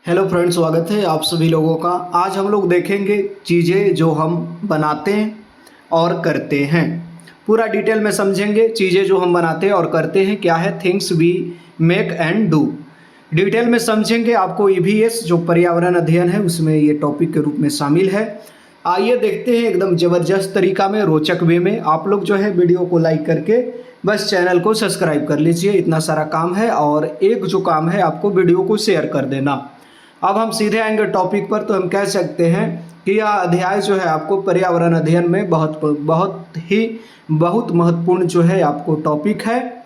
Hello friends, स्वागत है आप सभी लोगों का। आज हम लोग देखेंगे चीज़ें जो हम बनाते हैं और करते हैं। पूरा डिटेल में समझेंगे चीज़ें जो हम बनाते हैं और करते हैं क्या है। Things we make and do, detail में समझेंगे। आपको ईवीएस जो पर्यावरण अध्ययन है उसमें ये टॉपिक के रूप में शामिल है। आइए देखते हैं एकदम ज़बरदस्त तरीका में, रोचक वे में। आप लोग जो है वीडियो को लाइक करके बस चैनल को सब्सक्राइब कर लीजिए। इतना सारा काम है और एक जो काम है आपको वीडियो को शेयर कर देना। अब हम सीधे आएंगे टॉपिक पर। तो हम कह सकते हैं कि यह अध्याय जो है आपको पर्यावरण अध्ययन में बहुत महत्वपूर्ण जो है आपको टॉपिक है।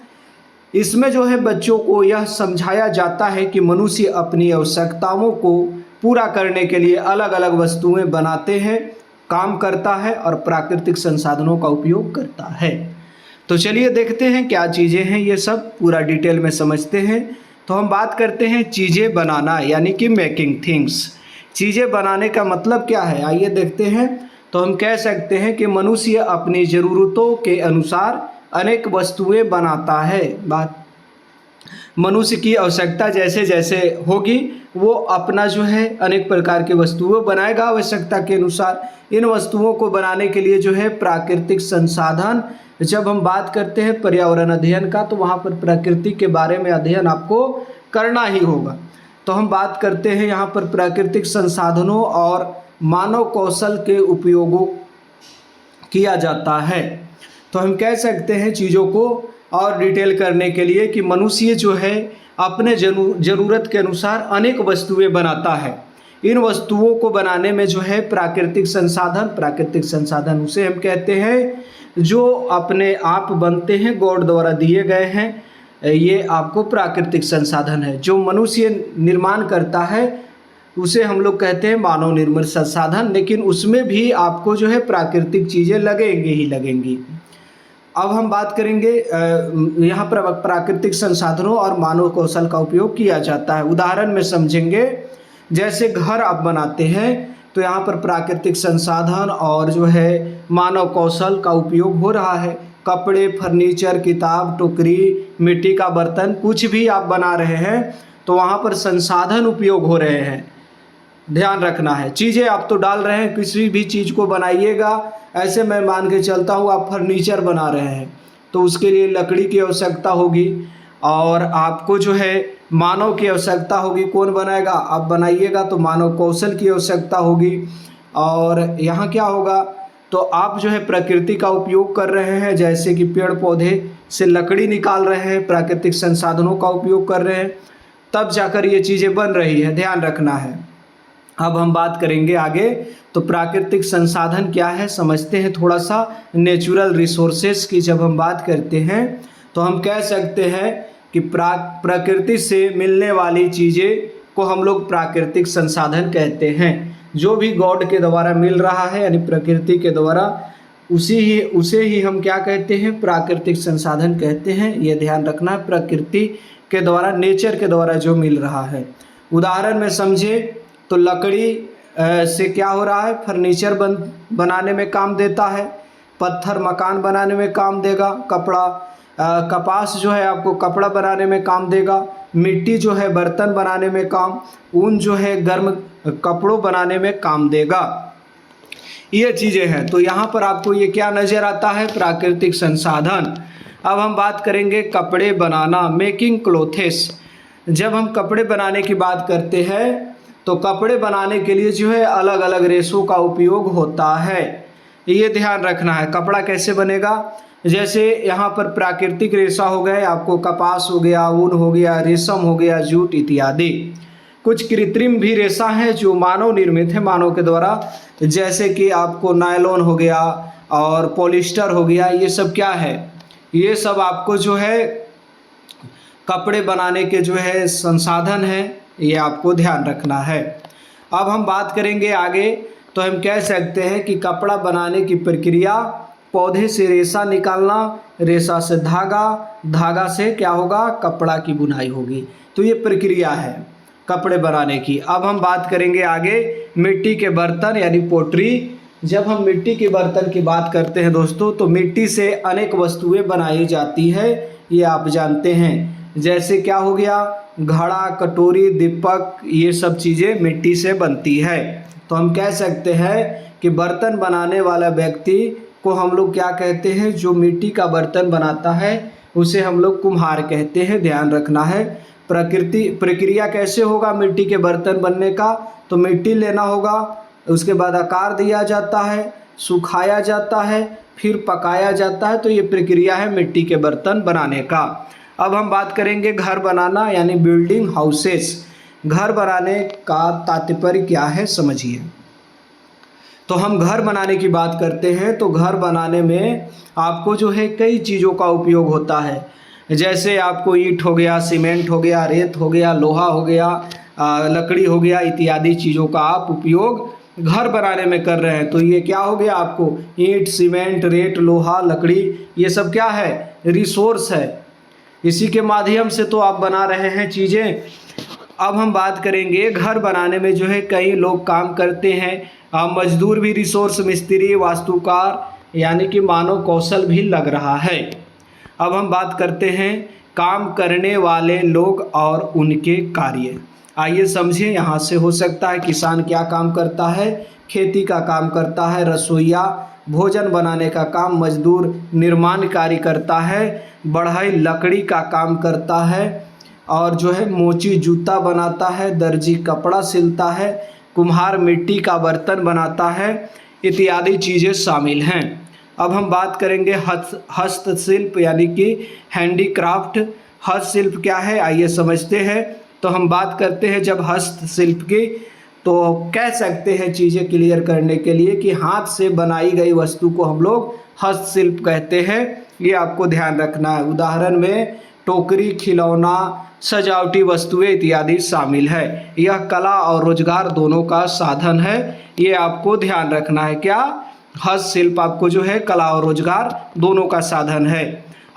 इसमें जो है बच्चों को यह समझाया जाता है कि मनुष्य अपनी आवश्यकताओं को पूरा करने के लिए अलग अलग वस्तुएं बनाते हैं, काम करता है और प्राकृतिक संसाधनों का उपयोग करता है। तो चलिए देखते हैं क्या चीज़ें हैं, ये सब पूरा डिटेल में समझते हैं। तो हम बात करते हैं चीज़ें बनाना यानी कि मेकिंग थिंग्स। चीज़ें बनाने का मतलब क्या है, आइए देखते हैं। तो हम कह सकते हैं कि मनुष्य अपनी ज़रूरतों के अनुसार अनेक वस्तुएं बनाता है। मनुष्य की आवश्यकता जैसे जैसे होगी वो अपना जो है अनेक प्रकार की वस्तुएं बनाएगा आवश्यकता के अनुसार। इन वस्तुओं को बनाने के लिए जो है प्राकृतिक संसाधन, जब हम बात करते हैं पर्यावरण अध्ययन का तो वहाँ पर प्रकृति के बारे में अध्ययन आपको करना ही होगा। तो हम बात करते हैं यहाँ पर प्राकृतिक संसाधनों और मानव कौशल के उपयोगों किया जाता है। तो हम कह सकते हैं चीज़ों को और डिटेल करने के लिए कि मनुष्य जो है अपने ज़रूरत के अनुसार अनेक वस्तुएं बनाता है। इन वस्तुओं को बनाने में जो है प्राकृतिक संसाधन उसे हम कहते हैं जो अपने आप बनते हैं, गॉड द्वारा दिए गए हैं। ये आपको प्राकृतिक संसाधन है। जो मनुष्य निर्माण करता है उसे हम लोग कहते हैं मानव निर्मित संसाधन, लेकिन उसमें भी आपको जो है प्राकृतिक चीज़ें लगेंगी ही लगेंगी। अब हम बात करेंगे यहाँ पर प्राकृतिक संसाधनों और मानव कौशल का उपयोग किया जाता है। उदाहरण में समझेंगे, जैसे घर आप बनाते हैं तो यहाँ पर प्राकृतिक संसाधन और जो है मानव कौशल का उपयोग हो रहा है। कपड़े, फर्नीचर, किताब, टोकरी, मिट्टी का बर्तन, कुछ भी आप बना रहे हैं तो वहाँ पर संसाधन उपयोग हो रहे हैं, ध्यान रखना है। चीज़ें आप तो डाल रहे हैं, किसी भी चीज़ को बनाइएगा। ऐसे मैं मान के चलता हूँ आप फर्नीचर बना रहे हैं तो उसके लिए लकड़ी की आवश्यकता होगी और आपको जो है मानव की आवश्यकता होगी। कौन बनाएगा, आप बनाइएगा तो मानव कौशल की आवश्यकता होगी। और यहाँ क्या होगा, तो आप जो है प्रकृति का उपयोग कर रहे हैं, जैसे कि पेड़ पौधे से लकड़ी निकाल रहे हैं, प्राकृतिक संसाधनों का उपयोग कर रहे हैं, तब जाकर ये चीज़ें बन रही है, ध्यान रखना है। अब हम बात करेंगे आगे। तो प्राकृतिक संसाधन क्या है समझते हैं थोड़ा सा। नेचुरल रिसोर्सेस की जब हम बात करते हैं तो हम कह सकते हैं कि प्रकृति से मिलने वाली चीज़ें को हम लोग प्राकृतिक संसाधन कहते हैं। जो भी गॉड के द्वारा मिल रहा है यानी प्रकृति के द्वारा, उसे ही हम क्या कहते हैं, प्राकृतिक संसाधन कहते हैं। ये ध्यान रखना है, प्रकृति के द्वारा, नेचर के द्वारा जो मिल रहा है। उदाहरण में समझे तो लकड़ी से क्या हो रहा है, फर्नीचर बनाने में काम देता है, पत्थर मकान बनाने में काम देगा, कपास जो है आपको कपड़ा बनाने में काम देगा, मिट्टी जो है बर्तन बनाने में काम, ऊन जो है गर्म कपड़ों बनाने में काम देगा। ये चीज़ें हैं। तो यहाँ पर आपको ये क्या नज़र आता है, प्राकृतिक संसाधन। अब हम बात करेंगे कपड़े बनाना, मेकिंग क्लोथेस। जब हम कपड़े बनाने की बात करते हैं तो कपड़े बनाने के लिए जो है अलग अलग रेशों का उपयोग होता है, ये ध्यान रखना है। कपड़ा कैसे बनेगा, जैसे यहाँ पर प्राकृतिक रेशा हो गए, आपको कपास हो गया, ऊन हो गया, रेशम हो गया, जूट इत्यादि। कुछ कृत्रिम भी रेशा है जो मानव निर्मित है, मानव के द्वारा, जैसे कि आपको नायलॉन हो गया और पॉलिस्टर हो गया। ये सब क्या है, ये सब आपको जो है कपड़े बनाने के जो है संसाधन है, ये आपको ध्यान रखना है। अब हम बात करेंगे आगे। तो हम कह सकते हैं कि कपड़ा बनाने की प्रक्रिया, पौधे से रेशा निकालना, रेशा से धागा, धागा से क्या होगा, कपड़ा की बुनाई होगी। तो ये प्रक्रिया है कपड़े बनाने की। अब हम बात करेंगे आगे मिट्टी के बर्तन यानी पोट्री। जब हम मिट्टी के बर्तन की बात करते हैं दोस्तों तो मिट्टी से अनेक वस्तुएं बनाई जाती है, ये आप जानते हैं। जैसे क्या हो गया, घड़ा, कटोरी, दीपक, ये सब चीज़ें मिट्टी से बनती है। तो हम कह सकते हैं कि बर्तन बनाने वाला व्यक्ति को हम लोग क्या कहते हैं, जो मिट्टी का बर्तन बनाता है उसे हम लोग कुम्हार कहते हैं। ध्यान रखना है। प्रक्रिया कैसे होगा मिट्टी के बर्तन बनने का, तो मिट्टी लेना होगा, उसके बाद आकार दिया जाता है, सुखाया जाता है, फिर पकाया जाता है। तो ये प्रक्रिया है मिट्टी के बर्तन बनाने का। अब हम बात करेंगे घर बनाना यानी बिल्डिंग हाउसेस। घर बनाने का तात्पर्य क्या है समझिए। तो हम घर बनाने की बात करते हैं तो घर बनाने में आपको जो है कई चीज़ों का उपयोग होता है। जैसे आपको ईंट हो गया, सीमेंट हो गया, रेत हो गया, लोहा हो गया, लकड़ी हो गया, इत्यादि चीज़ों का आप उपयोग घर बनाने में कर रहे हैं। तो ये क्या हो गया, आपको ईंट, सीमेंट, रेत, लोहा, लकड़ी, ये सब क्या है, रिसोर्स है। इसी के माध्यम से तो आप बना रहे हैं चीज़ें। अब हम बात करेंगे घर बनाने में जो है कई लोग काम करते हैं। मजदूर भी रिसोर्स, मिस्त्री, वास्तुकार यानी कि मानव कौशल भी लग रहा है। अब हम बात करते हैं काम करने वाले लोग और उनके कार्य। आइए समझें। यहाँ से हो सकता है किसान क्या काम करता है, खेती का काम करता है, रसोइया भोजन बनाने का काम, मजदूर निर्माण कार्य करता है, बढ़ई लकड़ी का काम करता है, और जो है मोची जूता बनाता है, दर्जी कपड़ा सिलता है, कुम्हार मिट्टी का बर्तन बनाता है, इत्यादि चीज़ें शामिल हैं। अब हम बात करेंगे हस्तशिल्प यानी कि हैंडीक्राफ्ट। हस्तशिल्प क्या है आइए समझते हैं। तो हम बात करते हैं जब हस्तशिल्प की, तो कह सकते हैं चीज़ें क्लियर करने के लिए कि हाथ से बनाई गई वस्तु को हम लोग हस्तशिल्प कहते हैं। ये आपको ध्यान रखना है। उदाहरण में टोकरी, खिलौना, सजावटी वस्तुएं इत्यादि शामिल है। यह कला और रोजगार दोनों का साधन है। ये आपको ध्यान रखना है। क्या, हस्तशिल्प आपको जो है कला और रोजगार दोनों का साधन है।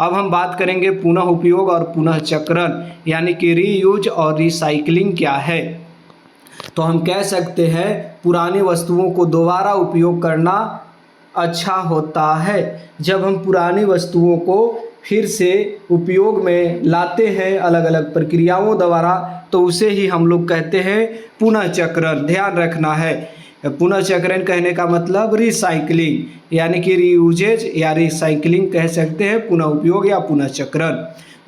अब हम बात करेंगे पुनः उपयोग और पुनः चक्रण यानी कि रीयूज और रिसाइकलिंग क्या है। तो हम कह सकते हैं पुरानी वस्तुओं को दोबारा उपयोग करना अच्छा होता है। जब हम पुरानी वस्तुओं को फिर से उपयोग में लाते हैं अलग अलग प्रक्रियाओं द्वारा, तो उसे ही हम लोग कहते हैं पुनः चक्रण। ध्यान रखना है। पुनः चक्रण कहने का मतलब रिसाइकलिंग यानी कि रीयूजेज या रिसाइकलिंग कह सकते हैं, पुनः उपयोग या पुनः चक्रण।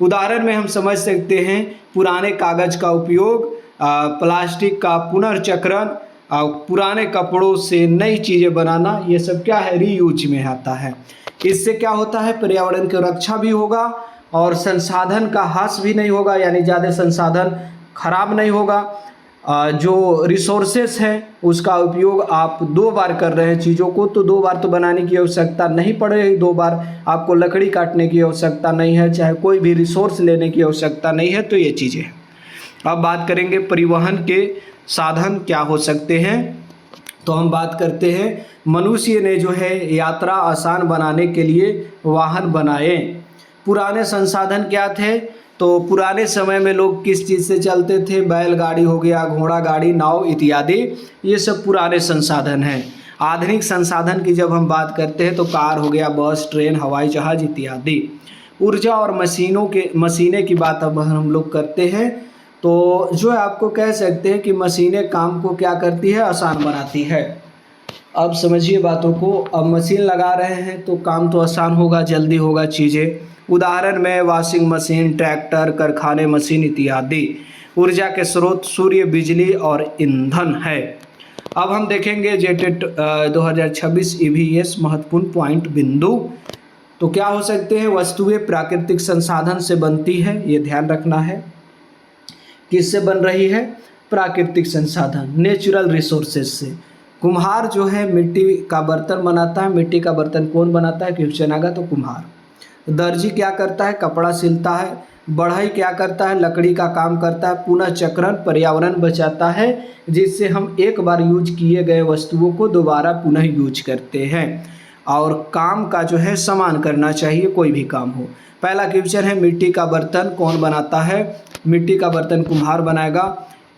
उदाहरण में हम समझ सकते हैं पुराने कागज का उपयोग, प्लास्टिक का पुनर्चक्रण, पुराने कपड़ों से नई चीज़ें बनाना, ये सब क्या है, रीयूज में आता है। इससे क्या होता है, पर्यावरण की रक्षा भी होगा और संसाधन का ह्रास भी नहीं होगा, यानी ज़्यादा संसाधन खराब नहीं होगा। जो रिसोर्सेस हैं उसका उपयोग आप 2 बार कर रहे हैं चीज़ों को, तो 2 बार तो बनाने की आवश्यकता नहीं पड़ेगी। 2 बार आपको लकड़ी काटने की आवश्यकता नहीं है, चाहे कोई भी रिसोर्स लेने की आवश्यकता नहीं है। तो ये चीज़ें। अब बात करेंगे परिवहन के साधन क्या हो सकते हैं। तो हम बात करते हैं मनुष्य ने जो है यात्रा आसान बनाने के लिए वाहन बनाए। पुराने संसाधन क्या थे, तो पुराने समय में लोग किस चीज़ से चलते थे, बैलगाड़ी हो गया, घोड़ा गाड़ी, नाव इत्यादि, ये सब पुराने संसाधन हैं। आधुनिक संसाधन की जब हम बात करते हैं तो कार हो गया, बस, ट्रेन, हवाई जहाज इत्यादि। ऊर्जा और मशीनें की बात अब हम लोग करते हैं, तो जो आपको कह सकते हैं कि मशीनें काम को क्या करती है, आसान बनाती है। अब समझिए बातों को। अब मशीन लगा रहे हैं तो काम तो आसान होगा, जल्दी होगा चीज़ें। उदाहरण में वाशिंग मशीन, ट्रैक्टर, कारखाने मशीन इत्यादि। ऊर्जा के स्रोत सूर्य, बिजली और ईंधन है। अब हम देखेंगे जेटेट 2026 EVS महत्वपूर्ण पॉइंट बिंदु। तो क्या हो सकते हैं, वस्तुएं प्राकृतिक संसाधन से बनती है, ये ध्यान रखना है। किससे बन रही है, प्राकृतिक संसाधन, नेचुरल रिसोर्सेज से। कुम्हार जो है मिट्टी का बर्तन बनाता है। मिट्टी का बर्तन कौन बनाता है, क्वेश्चन आएगा तो कुम्हार। दर्जी क्या करता है, कपड़ा सिलता है। बढ़ई क्या करता है, लकड़ी का काम करता है। पुनः चक्रण पर्यावरण बचाता है, जिससे हम एक बार यूज किए गए वस्तुओं को दोबारा पुनः यूज करते हैं। और काम का जो है समान करना चाहिए, कोई भी काम हो। पहला क्वेश्चन है मिट्टी का बर्तन कौन बनाता है, मिट्टी का बर्तन कुम्हार बनाएगा।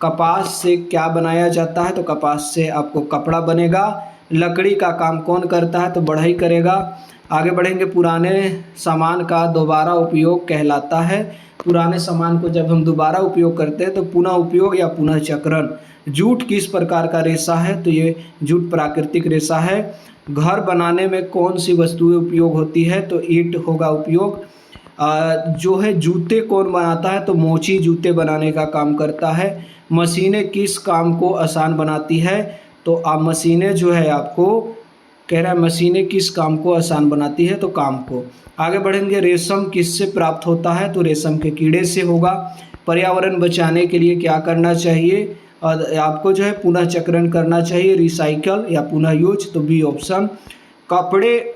कपास से क्या बनाया जाता है, तो कपास से आपको कपड़ा बनेगा। लकड़ी का काम कौन करता है, तो बढ़ई करेगा। आगे बढ़ेंगे, पुराने सामान का दोबारा उपयोग कहलाता है। पुराने सामान को जब हम दोबारा उपयोग करते हैं तो पुनः उपयोग या पुनः चक्रण। जूट किस प्रकार का रेशा है? तो ये जूट प्राकृतिक रेशा है। घर बनाने में कौन सी वस्तुएं उपयोग होती है? तो ईंट होगा उपयोग। जो है जूते कौन बनाता है? तो मोची जूते बनाने का काम करता है। मशीनें किस काम को आसान बनाती है? तो आप मशीनें जो है आपको कह रहा है मशीनें किस काम को आसान बनाती है? तो काम को। आगे बढ़ेंगे, रेशम किससे प्राप्त होता है? तो रेशम के कीड़े से होगा। पर्यावरण बचाने के लिए क्या करना चाहिए? और आपको जो है पुनः चक्रण करना चाहिए, रिसाइकल या पुनः यूज, तो बी ऑप्शन। कपड़े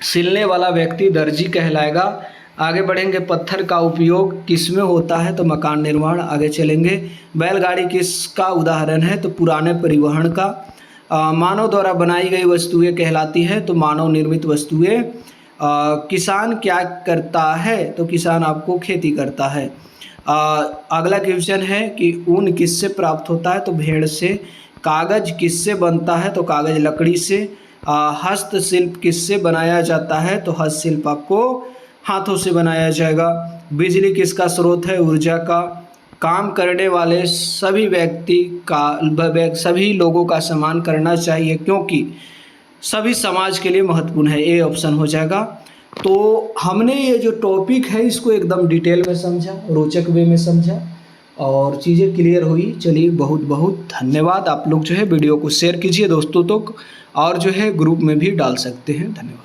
सिलने वाला व्यक्ति दर्जी कहलाएगा। आगे बढ़ेंगे, पत्थर का उपयोग किस में होता है? तो मकान निर्माण। आगे चलेंगे, बैलगाड़ी किसका उदाहरण है? तो पुराने परिवहन का। मानव द्वारा बनाई गई वस्तुएं कहलाती है, तो मानव निर्मित वस्तुएं। किसान क्या करता है? तो किसान आपको खेती करता है। अगला क्वेश्चन है कि ऊन किससे प्राप्त होता है? तो भेड़ से। कागज किससे बनता है? तो कागज लकड़ी से। हस्तशिल्प किससे बनाया जाता है? तो हस्तशिल्प आपको हाथों से बनाया जाएगा। बिजली किसका स्रोत है? ऊर्जा का। काम करने वाले सभी लोगों का सम्मान करना चाहिए क्योंकि सभी समाज के लिए महत्वपूर्ण है, ए ऑप्शन हो जाएगा। तो हमने ये जो टॉपिक है इसको एकदम डिटेल में समझा, रोचक वे में समझा और चीज़ें क्लियर हुई। चलिए बहुत बहुत धन्यवाद। आप लोग जो है वीडियो को शेयर कीजिए दोस्तों तक और जो है ग्रुप में भी डाल सकते हैं। धन्यवाद।